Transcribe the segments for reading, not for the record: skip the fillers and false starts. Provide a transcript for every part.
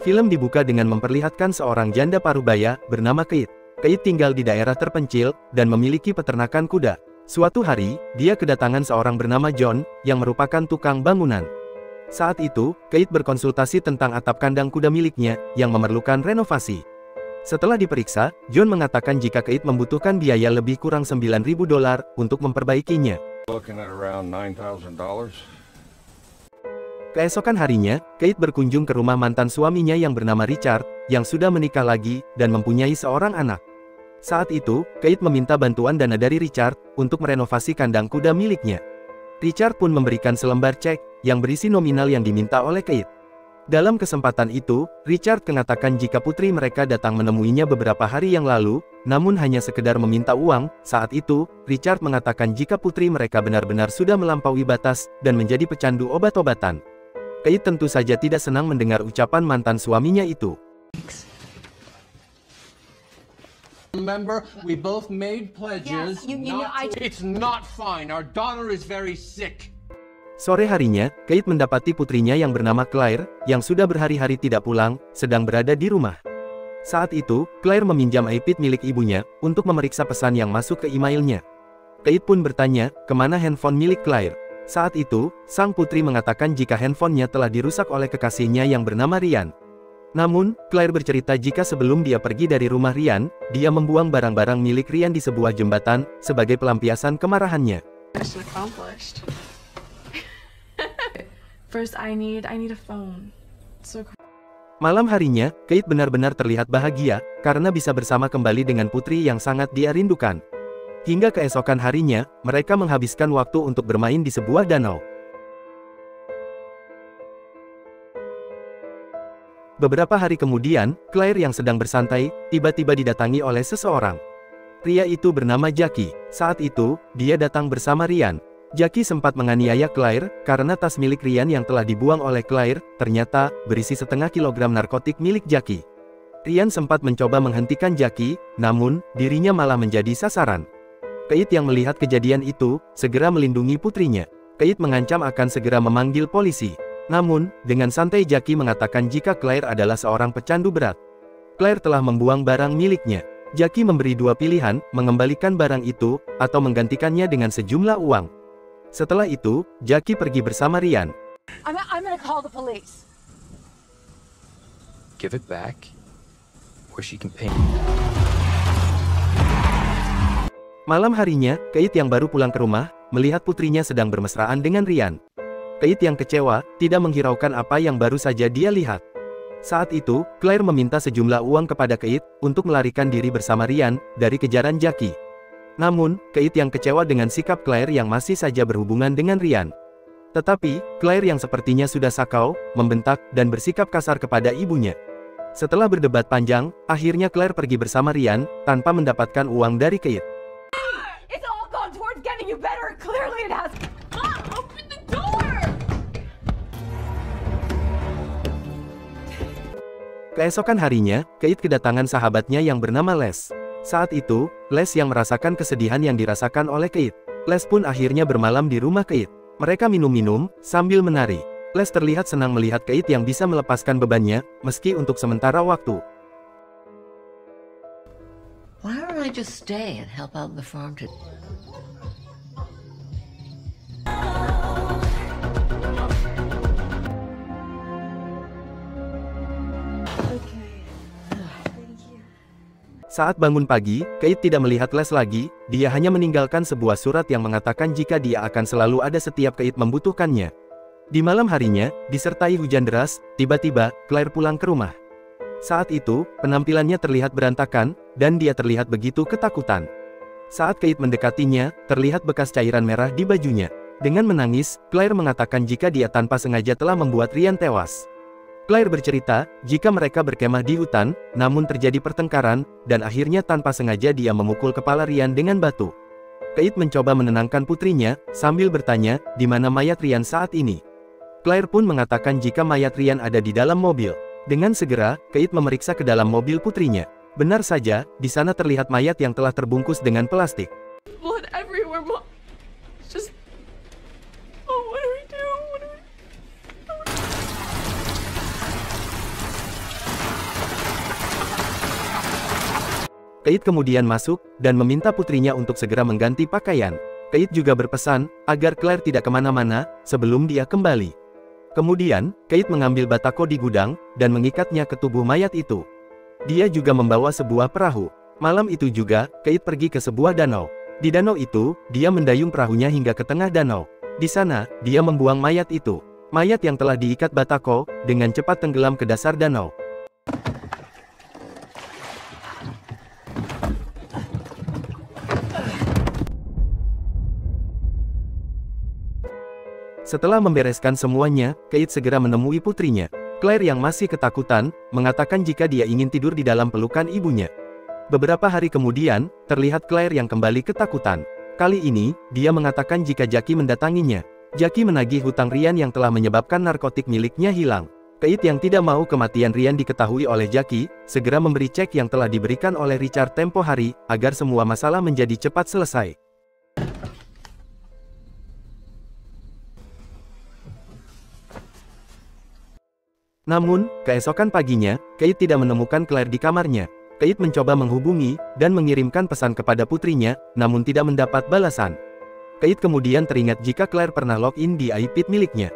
Film dibuka dengan memperlihatkan seorang janda parubaya bernama Kate. Kate tinggal di daerah terpencil dan memiliki peternakan kuda. Suatu hari, dia kedatangan seorang bernama John yang merupakan tukang bangunan. Saat itu, Kate berkonsultasi tentang atap kandang kuda miliknya yang memerlukan renovasi. Setelah diperiksa, John mengatakan jika Kate membutuhkan biaya lebih kurang $9.000 untuk memperbaikinya. Keesokan harinya, Kate berkunjung ke rumah mantan suaminya yang bernama Richard, yang sudah menikah lagi dan mempunyai seorang anak. Saat itu, Kate meminta bantuan dana dari Richard untuk merenovasi kandang kuda miliknya. Richard pun memberikan selembar cek yang berisi nominal yang diminta oleh Kate. Dalam kesempatan itu, Richard mengatakan jika putri mereka datang menemuinya beberapa hari yang lalu, namun hanya sekedar meminta uang. Saat itu, Richard mengatakan jika putri mereka benar-benar sudah melampaui batas dan menjadi pecandu obat-obatan. Kate tentu saja tidak senang mendengar ucapan mantan suaminya itu. Remember, we both made pledges. It's not fine. Our daughter is very sick. Sore harinya, Kate mendapati putrinya yang bernama Claire, yang sudah berhari-hari tidak pulang, sedang berada di rumah. Saat itu, Claire meminjam iPad milik ibunya, untuk memeriksa pesan yang masuk ke emailnya. Kate pun bertanya, kemana handphone milik Claire. Saat itu, sang putri mengatakan jika handphonenya telah dirusak oleh kekasihnya yang bernama Ryan. Namun, Claire bercerita jika sebelum dia pergi dari rumah Ryan, dia membuang barang-barang milik Ryan di sebuah jembatan, sebagai pelampiasan kemarahannya. First, I need a phone. Malam harinya, Kate benar-benar terlihat bahagia, karena bisa bersama kembali dengan putri yang sangat dia rindukan. Hingga keesokan harinya, mereka menghabiskan waktu untuk bermain di sebuah danau. Beberapa hari kemudian, Claire yang sedang bersantai, tiba-tiba didatangi oleh seseorang. Pria itu bernama Jackie. Saat itu, dia datang bersama Ryan. Jackie sempat menganiaya Claire, karena tas milik Ryan yang telah dibuang oleh Claire, ternyata, berisi setengah kilogram narkotik milik Jackie. Ryan sempat mencoba menghentikan Jackie, namun, dirinya malah menjadi sasaran. Kate yang melihat kejadian itu, segera melindungi putrinya. Kate mengancam akan segera memanggil polisi. Namun, dengan santai Jackie mengatakan jika Claire adalah seorang pecandu berat. Claire telah membuang barang miliknya. Jackie memberi dua pilihan, mengembalikan barang itu, atau menggantikannya dengan sejumlah uang. Setelah itu, Jackie pergi bersama Ryan. I'm gonna call the police. Give it back, or she can pay. Malam harinya, Kate yang baru pulang ke rumah, melihat putrinya sedang bermesraan dengan Ryan. Kate yang kecewa, tidak menghiraukan apa yang baru saja dia lihat. Saat itu, Claire meminta sejumlah uang kepada Kate, untuk melarikan diri bersama Ryan, dari kejaran Jackie. Namun, Kate yang kecewa dengan sikap Claire yang masih saja berhubungan dengan Ryan. Tetapi, Claire yang sepertinya sudah sakau, membentak, dan bersikap kasar kepada ibunya. Setelah berdebat panjang, akhirnya Claire pergi bersama Ryan, tanpa mendapatkan uang dari Kate. It's all gone towards getting you better. Clearly it has. Open the door! Keesokan harinya, Kate kedatangan sahabatnya yang bernama Les. Saat itu, Les yang merasakan kesedihan yang dirasakan oleh Kate. Les pun akhirnya bermalam di rumah Kate. Mereka minum-minum, sambil menari. Les terlihat senang melihat Kate yang bisa melepaskan bebannya, meski untuk sementara waktu. Why don't I just stay and help out the farm to... Saat bangun pagi, Kate tidak melihat Les lagi, dia hanya meninggalkan sebuah surat yang mengatakan jika dia akan selalu ada setiap Kate membutuhkannya. Di malam harinya, disertai hujan deras, tiba-tiba, Claire pulang ke rumah. Saat itu, penampilannya terlihat berantakan, dan dia terlihat begitu ketakutan. Saat Kate mendekatinya, terlihat bekas cairan merah di bajunya. Dengan menangis, Claire mengatakan jika dia tanpa sengaja telah membuat Ryan tewas. Claire bercerita, jika mereka berkemah di hutan, namun terjadi pertengkaran, dan akhirnya tanpa sengaja dia memukul kepala Ryan dengan batu. Kate mencoba menenangkan putrinya, sambil bertanya, di mana mayat Ryan saat ini. Claire pun mengatakan jika mayat Ryan ada di dalam mobil. Dengan segera, Kate memeriksa ke dalam mobil putrinya. Benar saja, di sana terlihat mayat yang telah terbungkus dengan plastik. Blood everywhere, Mom. Just... Oh, what do we do? Kate kemudian masuk, dan meminta putrinya untuk segera mengganti pakaian. Kate juga berpesan, agar Claire tidak kemana-mana, sebelum dia kembali. Kemudian, Kate mengambil batako di gudang, dan mengikatnya ke tubuh mayat itu. Dia juga membawa sebuah perahu. Malam itu juga, Kate pergi ke sebuah danau. Di danau itu, dia mendayung perahunya hingga ke tengah danau. Di sana, dia membuang mayat itu. Mayat yang telah diikat batako, dengan cepat tenggelam ke dasar danau. Setelah membereskan semuanya, Kate segera menemui putrinya. Claire yang masih ketakutan, mengatakan jika dia ingin tidur di dalam pelukan ibunya. Beberapa hari kemudian, terlihat Claire yang kembali ketakutan. Kali ini, dia mengatakan jika Jackie mendatanginya. Jackie menagih hutang Ryan yang telah menyebabkan narkotik miliknya hilang. Kate yang tidak mau kematian Ryan diketahui oleh Jackie, segera memberi cek yang telah diberikan oleh Richard tempo hari, agar semua masalah menjadi cepat selesai. Namun, keesokan paginya, Kate tidak menemukan Claire di kamarnya. Kate mencoba menghubungi, dan mengirimkan pesan kepada putrinya, namun tidak mendapat balasan. Kate kemudian teringat jika Claire pernah login di iPad miliknya.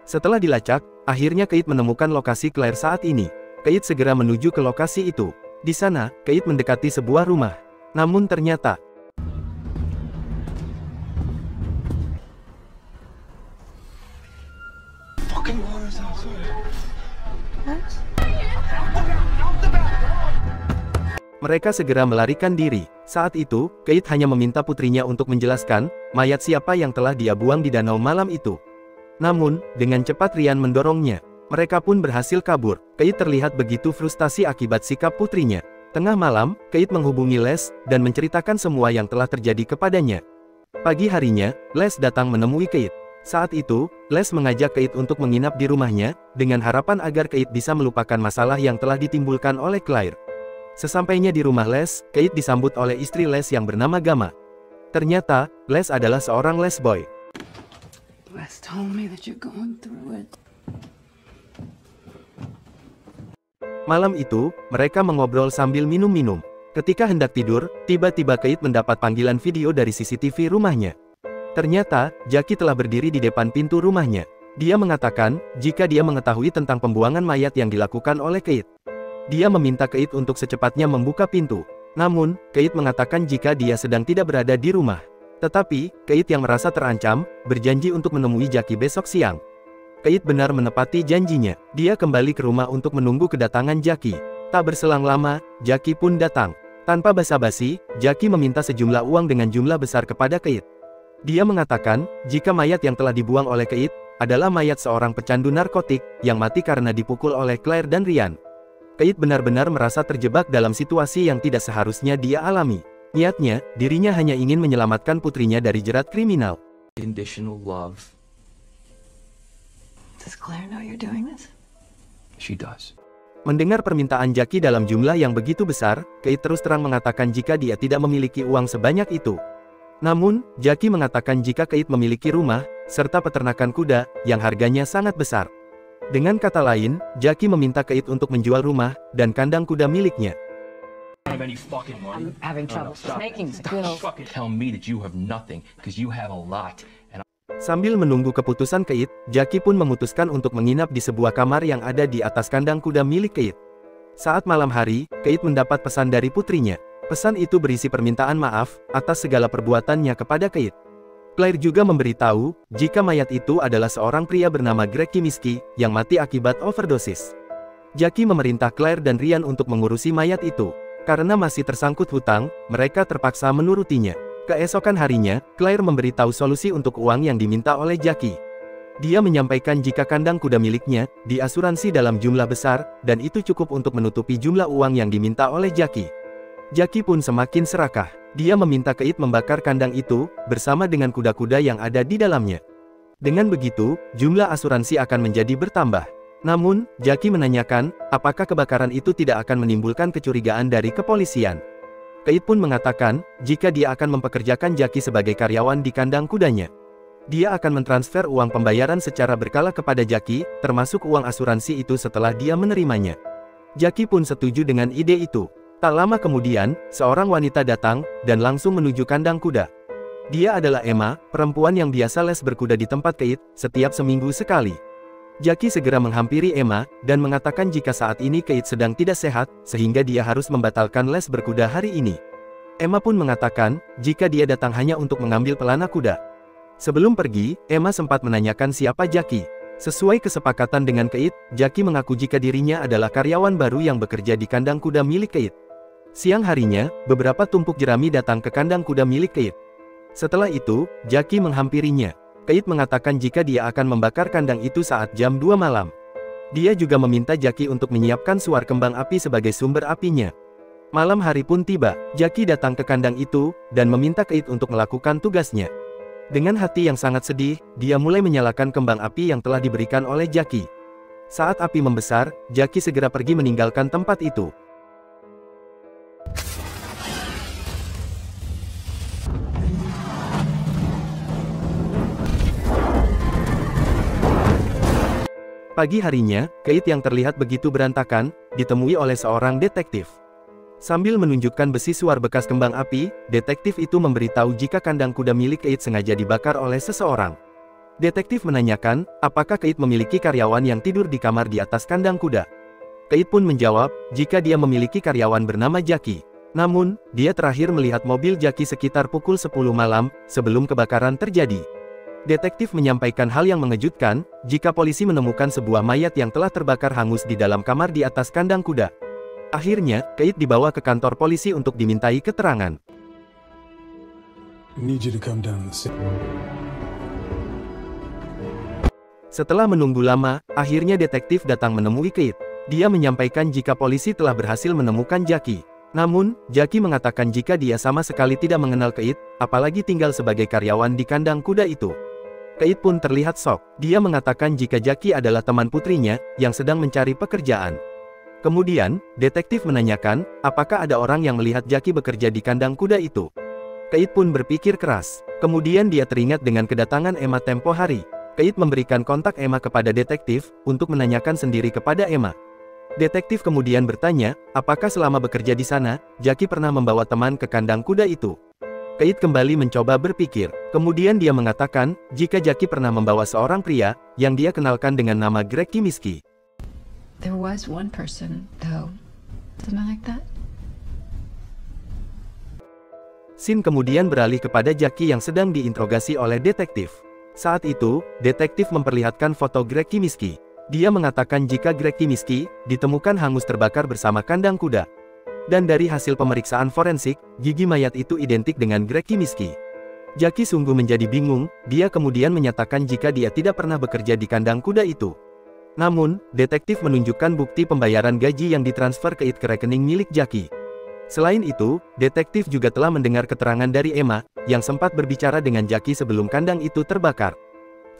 Setelah dilacak, akhirnya Kate menemukan lokasi Claire saat ini. Kate segera menuju ke lokasi itu. Di sana, Kate mendekati sebuah rumah. Namun ternyata, mereka segera melarikan diri. Saat itu, Kate hanya meminta putrinya untuk menjelaskan, mayat siapa yang telah dia buang di danau malam itu. Namun, dengan cepat Ryan mendorongnya. Mereka pun berhasil kabur. Kate terlihat begitu frustasi akibat sikap putrinya. Tengah malam, Kate menghubungi Les, dan menceritakan semua yang telah terjadi kepadanya. Pagi harinya, Les datang menemui Kate. Saat itu, Les mengajak Kate untuk menginap di rumahnya, dengan harapan agar Kate bisa melupakan masalah yang telah ditimbulkan oleh Claire. Sesampainya di rumah Les, Kate disambut oleh istri Les yang bernama Gamma. Ternyata, Les adalah seorang Les boy. Les told me that you're going through it. Malam itu, mereka mengobrol sambil minum-minum. Ketika hendak tidur, tiba-tiba Kate mendapat panggilan video dari CCTV rumahnya. Ternyata, Jackie telah berdiri di depan pintu rumahnya. Dia mengatakan, jika dia mengetahui tentang pembuangan mayat yang dilakukan oleh Kate. Dia meminta Kate untuk secepatnya membuka pintu. Namun, Kate mengatakan jika dia sedang tidak berada di rumah. Tetapi, Kate yang merasa terancam, berjanji untuk menemui Jackie besok siang. Kate benar menepati janjinya. Dia kembali ke rumah untuk menunggu kedatangan Jackie. Tak berselang lama, Jackie pun datang. Tanpa basa-basi, Jackie meminta sejumlah uang dengan jumlah besar kepada Kate. Dia mengatakan, jika mayat yang telah dibuang oleh Kate, adalah mayat seorang pecandu narkotik, yang mati karena dipukul oleh Claire dan Ryan. Kate benar-benar merasa terjebak dalam situasi yang tidak seharusnya dia alami. Niatnya, dirinya hanya ingin menyelamatkan putrinya dari jerat kriminal. Conditional love. Does Claire know you're doing this? She does. Mendengar permintaan Jackie dalam jumlah yang begitu besar, Kate terus terang mengatakan jika dia tidak memiliki uang sebanyak itu. Namun, Jackie mengatakan jika Kate memiliki rumah, serta peternakan kuda, yang harganya sangat besar. Dengan kata lain, Jackie meminta Kate untuk menjual rumah, dan kandang kuda miliknya. I'm having trouble making skills. Tell me that you have nothing, because you have a lot. Sambil menunggu keputusan Kate, Jackie pun memutuskan untuk menginap di sebuah kamar yang ada di atas kandang kuda milik Kate. Saat malam hari, Kate mendapat pesan dari putrinya. Pesan itu berisi permintaan maaf, atas segala perbuatannya kepada Kate. Claire juga memberitahu, jika mayat itu adalah seorang pria bernama Greg Kimiski, yang mati akibat overdosis. Jackie memerintah Claire dan Ryan untuk mengurusi mayat itu. Karena masih tersangkut hutang, mereka terpaksa menurutinya. Keesokan harinya, Claire memberitahu solusi untuk uang yang diminta oleh Jackie. Dia menyampaikan jika kandang kuda miliknya, diasuransi dalam jumlah besar, dan itu cukup untuk menutupi jumlah uang yang diminta oleh Jackie. Jackie pun semakin serakah. Dia meminta Kate membakar kandang itu, bersama dengan kuda-kuda yang ada di dalamnya. Dengan begitu, jumlah asuransi akan menjadi bertambah. Namun, Jackie menanyakan, apakah kebakaran itu tidak akan menimbulkan kecurigaan dari kepolisian. Kate pun mengatakan, jika dia akan mempekerjakan Jackie sebagai karyawan di kandang kudanya. Dia akan mentransfer uang pembayaran secara berkala kepada Jackie, termasuk uang asuransi itu setelah dia menerimanya. Jackie pun setuju dengan ide itu. Tak lama kemudian, seorang wanita datang, dan langsung menuju kandang kuda. Dia adalah Emma, perempuan yang biasa les berkuda di tempat Keith, setiap seminggu sekali. Jackie segera menghampiri Emma, dan mengatakan jika saat ini Keith sedang tidak sehat, sehingga dia harus membatalkan les berkuda hari ini. Emma pun mengatakan, jika dia datang hanya untuk mengambil pelana kuda. Sebelum pergi, Emma sempat menanyakan siapa Jackie. Sesuai kesepakatan dengan Keith, Jackie mengaku jika dirinya adalah karyawan baru yang bekerja di kandang kuda milik Keith. Siang harinya, beberapa tumpuk jerami datang ke kandang kuda milik Keith. Setelah itu, Jackie menghampirinya. Keith mengatakan jika dia akan membakar kandang itu saat jam 2 malam. Dia juga meminta Jackie untuk menyiapkan suar kembang api sebagai sumber apinya. Malam hari pun tiba, Jackie datang ke kandang itu, dan meminta Keith untuk melakukan tugasnya. Dengan hati yang sangat sedih, dia mulai menyalakan kembang api yang telah diberikan oleh Jackie. Saat api membesar, Jackie segera pergi meninggalkan tempat itu. Pagi harinya, Keith yang terlihat begitu berantakan, ditemui oleh seorang detektif. Sambil menunjukkan besi suar bekas kembang api, detektif itu memberitahu jika kandang kuda milik Keith sengaja dibakar oleh seseorang. Detektif menanyakan, apakah Keith memiliki karyawan yang tidur di kamar di atas kandang kuda. Keith pun menjawab, jika dia memiliki karyawan bernama Jackie. Namun, dia terakhir melihat mobil Jackie sekitar pukul 10 malam, sebelum kebakaran terjadi. Detektif menyampaikan hal yang mengejutkan, jika polisi menemukan sebuah mayat yang telah terbakar hangus di dalam kamar di atas kandang kuda. Akhirnya, Keith dibawa ke kantor polisi untuk dimintai keterangan. Setelah menunggu lama, akhirnya detektif datang menemui Keith. Dia menyampaikan jika polisi telah berhasil menemukan Jackie. Namun, Jackie mengatakan jika dia sama sekali tidak mengenal Keith, apalagi tinggal sebagai karyawan di kandang kuda itu. Keith pun terlihat shock. Dia mengatakan jika Jackie adalah teman putrinya, yang sedang mencari pekerjaan. Kemudian, detektif menanyakan, apakah ada orang yang melihat Jackie bekerja di kandang kuda itu. Keith pun berpikir keras. Kemudian dia teringat dengan kedatangan Emma tempo hari. Keith memberikan kontak Emma kepada detektif, untuk menanyakan sendiri kepada Emma. Detektif kemudian bertanya, apakah selama bekerja di sana, Jackie pernah membawa teman ke kandang kuda itu. Keith kembali mencoba berpikir. Kemudian dia mengatakan, jika Jackie pernah membawa seorang pria, yang dia kenalkan dengan nama Greg Kimiski. There was one person, though. Something like that? Scene kemudian beralih kepada Jackie yang sedang diinterogasi oleh detektif. Saat itu, detektif memperlihatkan foto Greg Kimiski. Dia mengatakan jika Greg Kimiski ditemukan hangus terbakar bersama kandang kuda. Dan dari hasil pemeriksaan forensik, gigi mayat itu identik dengan Greg Kimiski. Jackie sungguh menjadi bingung, dia kemudian menyatakan jika dia tidak pernah bekerja di kandang kuda itu. Namun, detektif menunjukkan bukti pembayaran gaji yang ditransfer ke rekening milik Jackie. Selain itu, detektif juga telah mendengar keterangan dari Emma, yang sempat berbicara dengan Jackie sebelum kandang itu terbakar.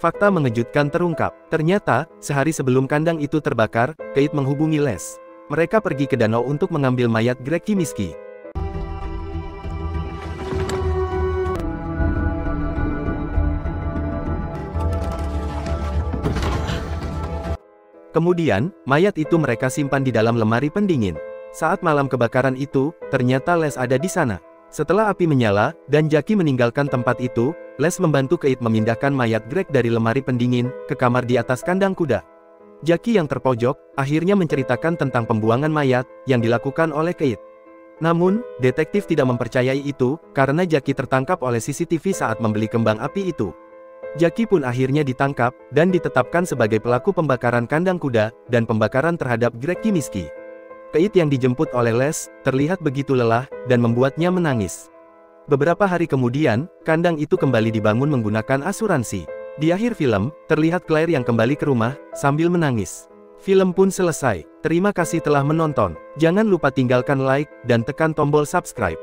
Fakta mengejutkan terungkap. Ternyata, sehari sebelum kandang itu terbakar, Keith menghubungi Les. Mereka pergi ke danau untuk mengambil mayat Greg Kimiski. Kemudian, mayat itu mereka simpan di dalam lemari pendingin. Saat malam kebakaran itu, ternyata Les ada di sana. Setelah api menyala, dan Jackie meninggalkan tempat itu, Les membantu Keith memindahkan mayat Greg dari lemari pendingin, ke kamar di atas kandang kuda. Jackie yang terpojok, akhirnya menceritakan tentang pembuangan mayat, yang dilakukan oleh Keith. Namun, detektif tidak mempercayai itu, karena Jackie tertangkap oleh CCTV saat membeli kembang api itu. Jackie pun akhirnya ditangkap, dan ditetapkan sebagai pelaku pembakaran kandang kuda, dan pembakaran terhadap Greg Kimiski. Keith yang dijemput oleh Les, terlihat begitu lelah, dan membuatnya menangis. Beberapa hari kemudian, kandang itu kembali dibangun menggunakan asuransi. Di akhir film, terlihat Claire yang kembali ke rumah, sambil menangis. Film pun selesai. Terima kasih telah menonton. Jangan lupa tinggalkan like, dan tekan tombol subscribe.